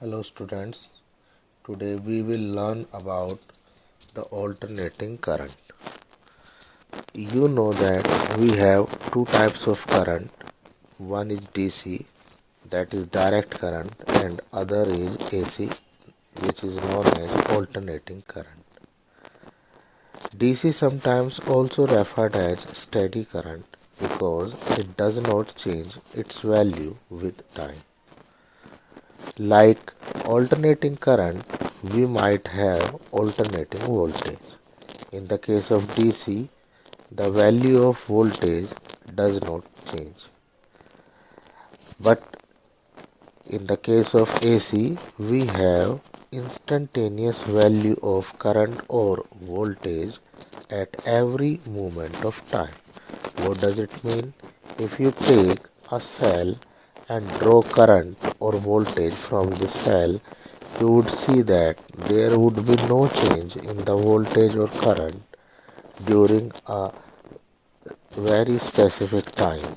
Hello students, today we will learn about the alternating current. You know that we have two types of current. One is DC, that is direct current, and other is AC, which is known as alternating current. DC sometimes also referred as steady current because it does not change its value with time. Like alternating current, we might have alternating voltage. In the case of DC, the value of voltage does not change. But in the case of AC, we have instantaneous value of current or voltage at every moment of time. What does it mean? If you take a cell and draw current or voltage from the cell, you would see that there would be no change in the voltage or current during a very specific time.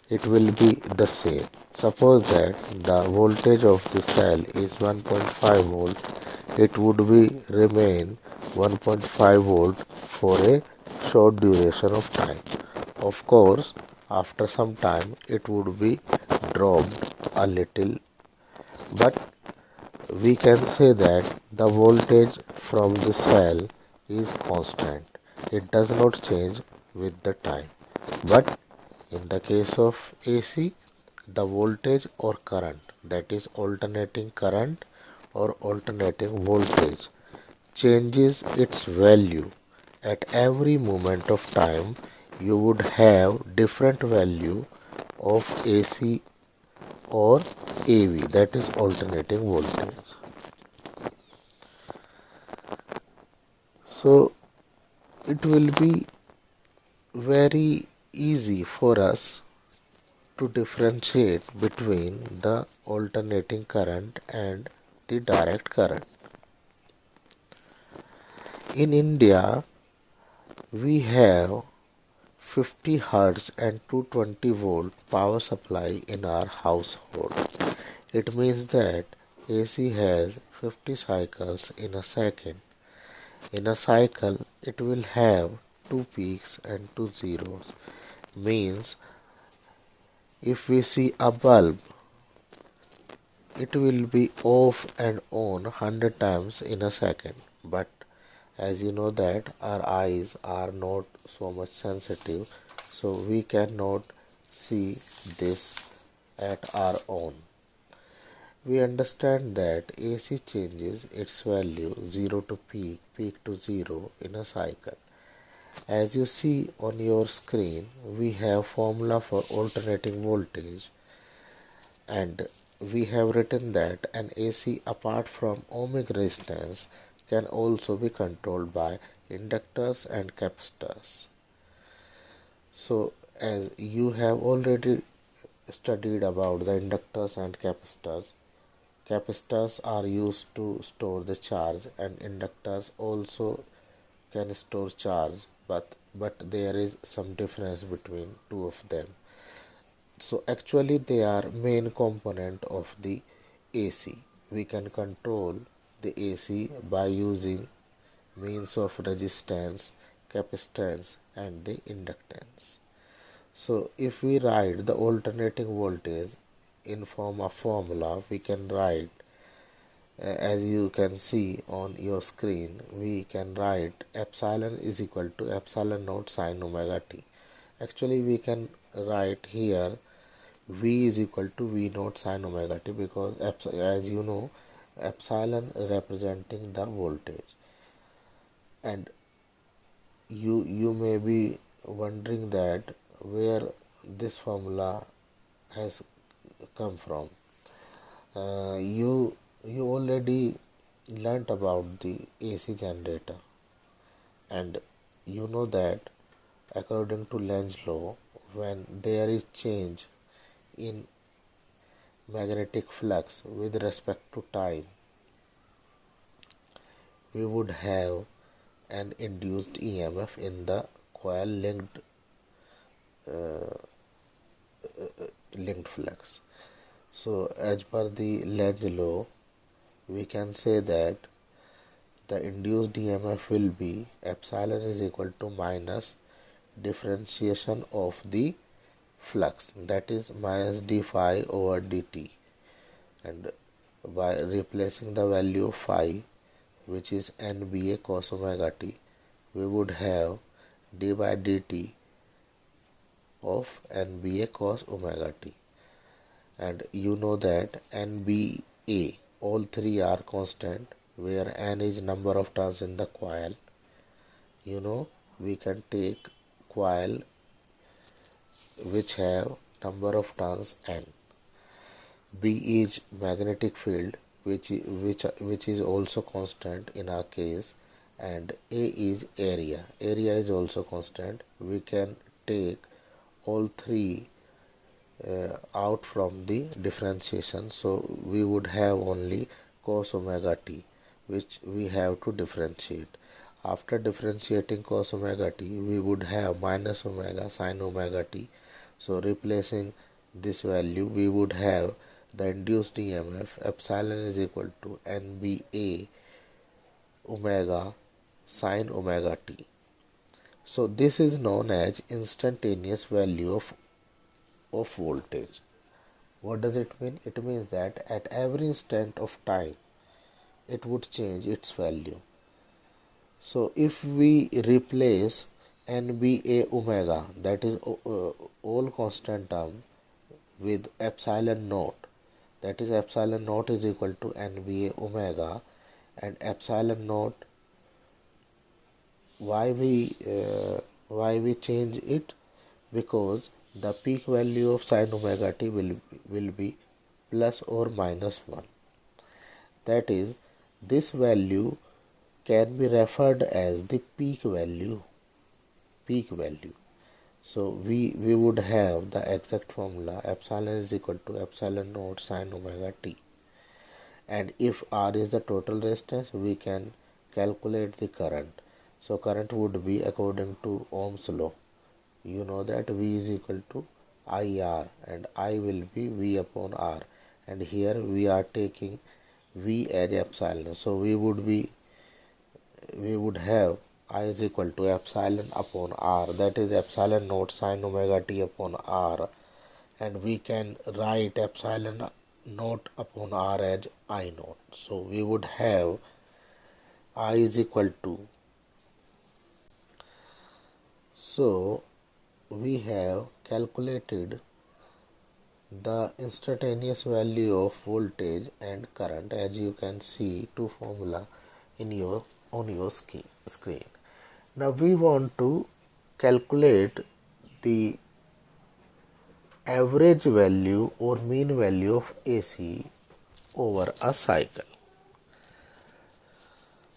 It will be the same. Suppose that the voltage of the cell is 1.5 volt, it would be remain 1.5 volt for a short duration of time. Of course, after some time it would be dropped a little, but we can say that the voltage from the cell is constant. It does not change with the time. But in the case of AC, the voltage or current, that is alternating current or alternating voltage, changes its value at every moment of time. You would have different value of AC or AV, that is alternating voltage. So it will be very easy for us to differentiate between the alternating current and the direct current. In India, we have 50 Hz and 220 volt power supply in our household. It means that AC has 50 cycles in a second. In a cycle, it will have two peaks and two zeros. Means if we see a bulb, it will be off and on 100 times in a second. But as you know that our eyes are not so much sensitive, so we cannot see this at our own. We understand that AC changes its value 0 to peak, peak to 0 in a cycle. As you see on your screen, we have formula for alternating voltage, and we have written that an AC apart from ohmic resistance can also be controlled by inductors and capacitors. So as you have already studied about the inductors and capacitors, capacitors are used to store the charge and inductors also can store charge, but there is some difference between two of them. So actually they are main component of the AC. We can control the AC by using means of resistance, capacitance and the inductance. So if we write the alternating voltage in form of formula, we can write as you can see on your screen, we can write epsilon is equal to epsilon naught sine omega t. Actually we can write here V is equal to V naught sine omega t because as you know epsilon representing the voltage. And you may be wondering that where this formula has come from. You already learnt about the AC generator, and you know that according to Lenz law, when there is change in magnetic flux with respect to time, we would have an induced EMF in the coil linked flux. So as per the Lenz law, we can say that the induced EMF will be epsilon is equal to minus differentiation of the flux, that is minus d phi over dt, and by replacing the value of phi, which is NBA cos omega t, we would have d by dt of NBA cos omega t. And you know that NBA, all three are constant, where n is number of turns in the coil. You know, we can take coil which have number of turns n. B is magnetic field, which is also constant in our case, and A is area. Area is also constant. We can take all three out from the differentiation, so we would have only cos omega t, which we have to differentiate. After differentiating cos omega t, we would have minus omega sin omega t. So replacing this value, we would have the induced EMF epsilon is equal to NBA omega sin omega t. So this is known as instantaneous value of voltage. What does it mean? It means that at every instant of time it would change its value. So if we replace NBA omega, that is all constant term, with epsilon naught, that is epsilon naught is equal to NBA omega, and epsilon naught, why we change it? Because the peak value of sin omega t will be plus or minus 1. That is, this value can be referred as the peak value. So we would have the exact formula epsilon is equal to epsilon naught sin omega t. And if R is the total resistance, we can calculate the current. So current would be according to Ohm's law. You know that V is equal to IR, and I will be V upon R, and here we are taking V as epsilon. So we would have I is equal to epsilon upon R, that is epsilon naught sin omega t upon R, and we can write epsilon naught upon R as I naught. So we would have I is equal to, so we have calculated the instantaneous value of voltage and current, as you can see two formula on your screen. Now we want to calculate the average value or mean value of AC over a cycle.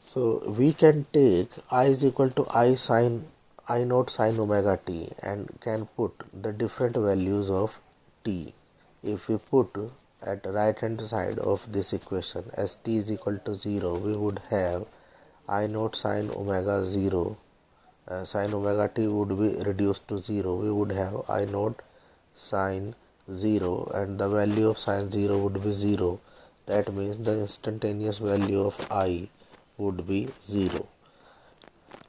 So we can take I is equal to I naught sin omega t and can put the different values of t. If we put at right hand side of this equation as t is equal to 0, we would have I naught sin omega 0, sin omega t would be reduced to 0. We would have I naught sin 0, and the value of sin 0 would be 0. That means the instantaneous value of I would be 0.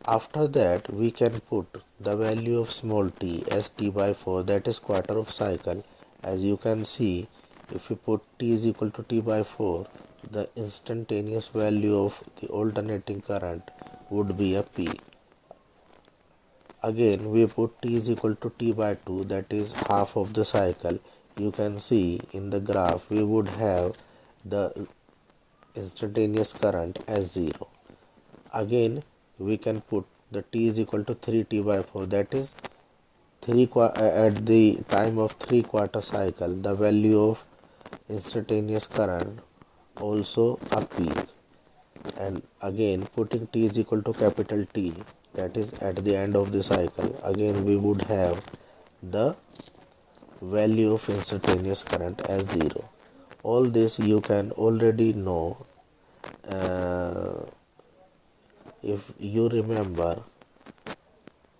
After that, we can put the value of small t as t by 4, that is quarter of cycle. As you can see, if we put t is equal to t by 4, the instantaneous value of the alternating current would be a p. Again, we put t is equal to t by 2, that is half of the cycle. You can see in the graph we would have the instantaneous current as 0. Again, we can put the t is equal to 3t by 4, that is at the time of 3/4 cycle, the value of instantaneous current also a peak. And again, putting t is equal to capital T, that is at the end of the cycle, again we would have the value of instantaneous current as 0. All this you can already know if you remember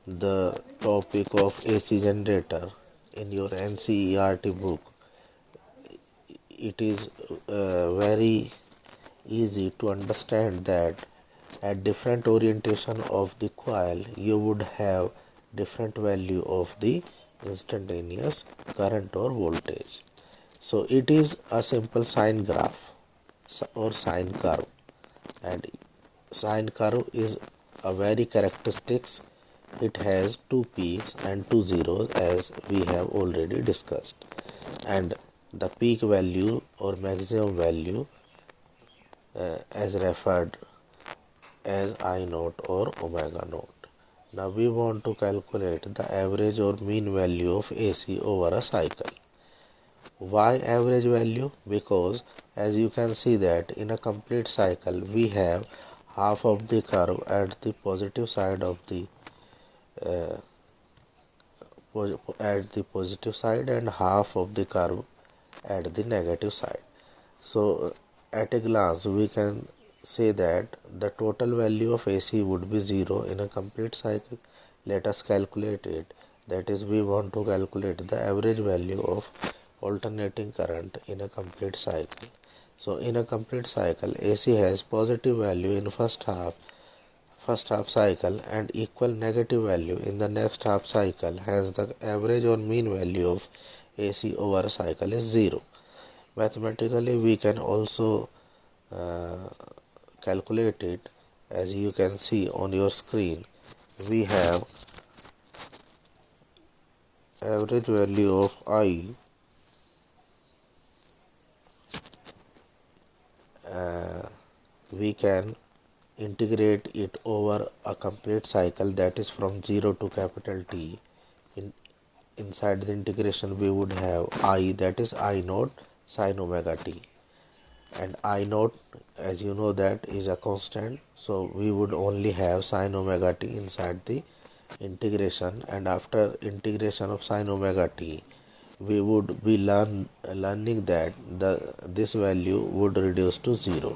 the topic of AC generator in your NCERT book. It is very easy to understand that at different orientation of the coil you would have different value of the instantaneous current or voltage. So it is a simple sine graph or sine curve, and sine curve is a very characteristics. It has two peaks and two zeros as we have already discussed, and the peak value or maximum value as referred as I naught or omega naught. Now we want to calculate the average or mean value of AC over a cycle. Why average value? Because as you can see that in a complete cycle we have half of the curve at the positive side of the and half of the curve at the negative side. So at a glance we can say that the total value of AC would be 0 in a complete cycle. Let us calculate it. That is, we want to calculate the average value of alternating current in a complete cycle. So in a complete cycle, AC has positive value in first half cycle and equal negative value in the next half cycle. Hence the average or mean value of AC over a cycle is 0. Mathematically we can also calculate it. As you can see on your screen, we have average value of I we can integrate it over a complete cycle, that is from 0 to capital T. Inside the integration we would have I, that is I naught sine omega t, and I naught, as you know, that is a constant, so we would only have sine omega t inside the integration, and after integration of sine omega t we would be learning that this value would reduce to 0.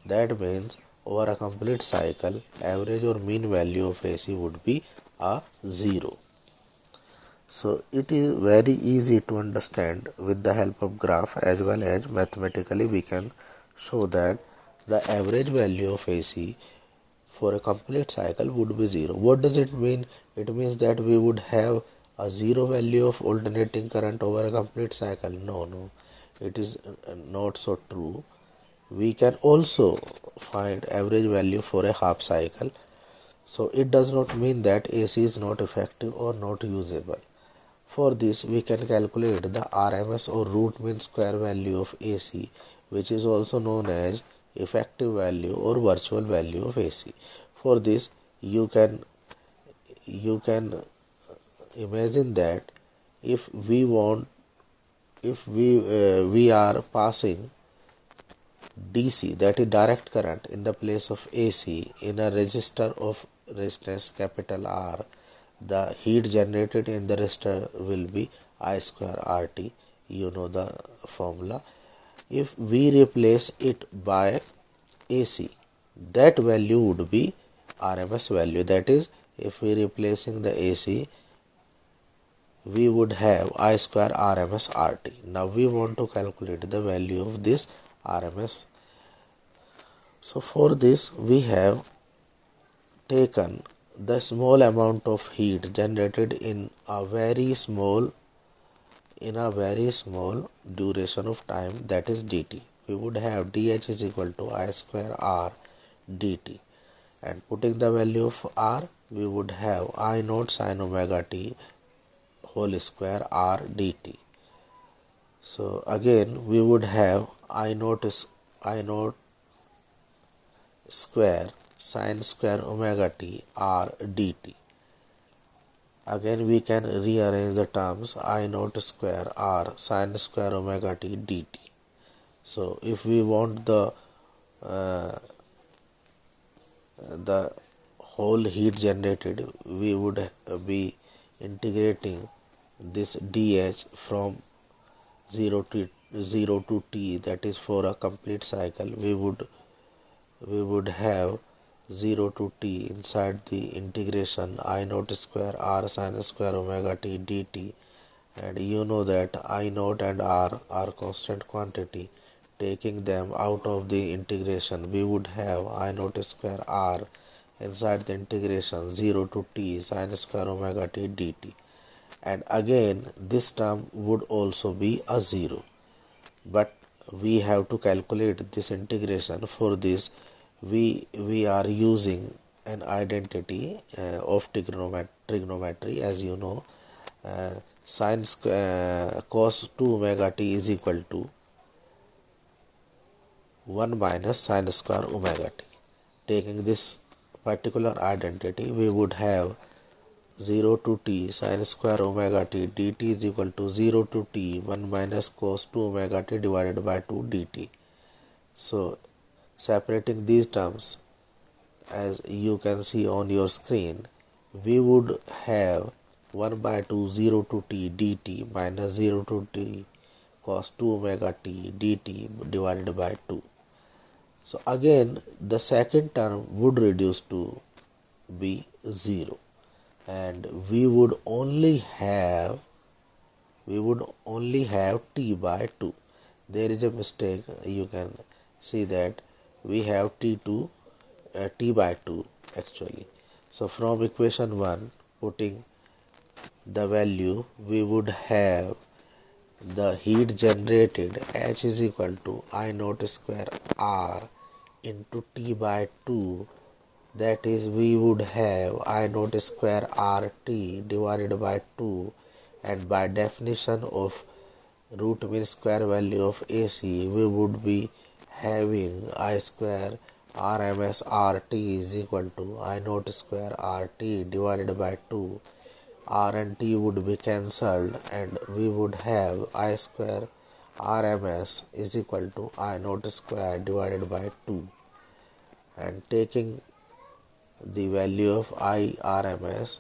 That means over a complete cycle average or mean value of AC would be a 0. So it is very easy to understand. With the help of graph as well as mathematically we can show that the average value of AC for a complete cycle would be 0. What does it mean? It means that we would have a 0 value of alternating current over a complete cycle. No, it is not so true. We can also find average value for a half cycle. So it does not mean that AC is not effective or not usable. For this we can calculate the RMS or root mean square value of AC, which is also known as effective value or virtual value of AC. For this you can imagine that if we are passing DC, that is direct current, in the place of AC in a resistor of resistance capital R, the heat generated in the resistor will be I square RT. You know the formula. If we replace it by AC, that value would be RMS value. That is, if we replacing the AC, we would have I square RMS RT. Now we want to calculate the value of this RMS. So for this we have taken the small amount of heat generated in a very small duration of time, that is dt. We would have dH is equal to I square R dt, and putting the value of R we would have I naught sine omega t whole square R dt. So again we would have I naught square sine square omega t R dt. Again we can rearrange the terms I naught square R sine square omega t dt. So if we want the whole heat generated, we would be integrating this dH from 0 to t, that is for a complete cycle. We would have 0 to t inside the integration I naught square R sine square omega t dt, and you know that I naught and R are constant quantity. taking them out of the integration, we would have I naught square r inside the integration 0 to t sin square omega t dt. And again this term would also be a 0. But we have to calculate this integration. For this we are using an identity of trigonometry. As you know, cos 2 omega t is equal to 1 minus sin square omega t. Taking this particular identity, we would have 0 to t sin square omega t dt is equal to 0 to t 1 minus cos 2 omega t divided by 2 dt. So separating these terms, as you can see on your screen, we would have 1 by 2 0 to t dt minus 0 to t cos 2 omega t dt divided by 2. So again the second term would reduce to be 0, and we would only have t by 2. There is a mistake. You can see that we have t by 2 actually. So from equation 1, putting the value, we would have the heat generated H is equal to I naught square R into T by 2. That is, we would have I naught square RT divided by 2, and by definition of root mean square value of AC, we would be having I square RMS RT is equal to I naught square RT divided by 2. R and T would be cancelled, and we would have I square RMS is equal to I naught square divided by 2. And taking the value of I RMS,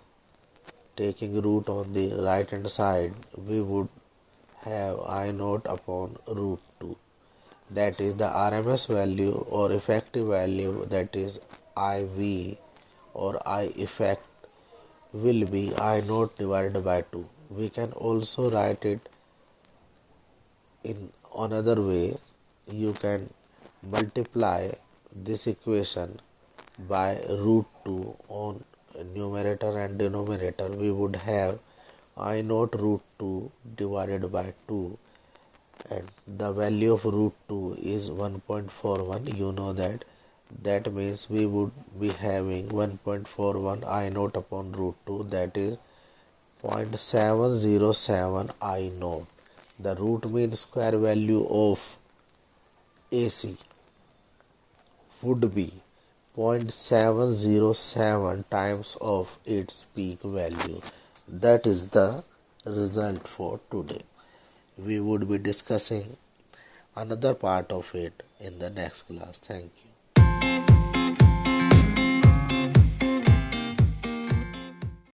taking root on the right hand side, we would have I naught upon root 2. That is the RMS value or effective value, that is IV or I effect, will be I naught divided by 2. We can also write it in another way. You can multiply this equation by root 2 on numerator and denominator. We would have I naught root 2 divided by 2, and the value of root 2 is 1.41. You know that. That means we would be having 1.41 I naught upon root 2, that is 0.707 I naught. The root mean square value of AC would be 0.707 times of its peak value. That is the result for today. We would be discussing another part of it in the next class. Thank you.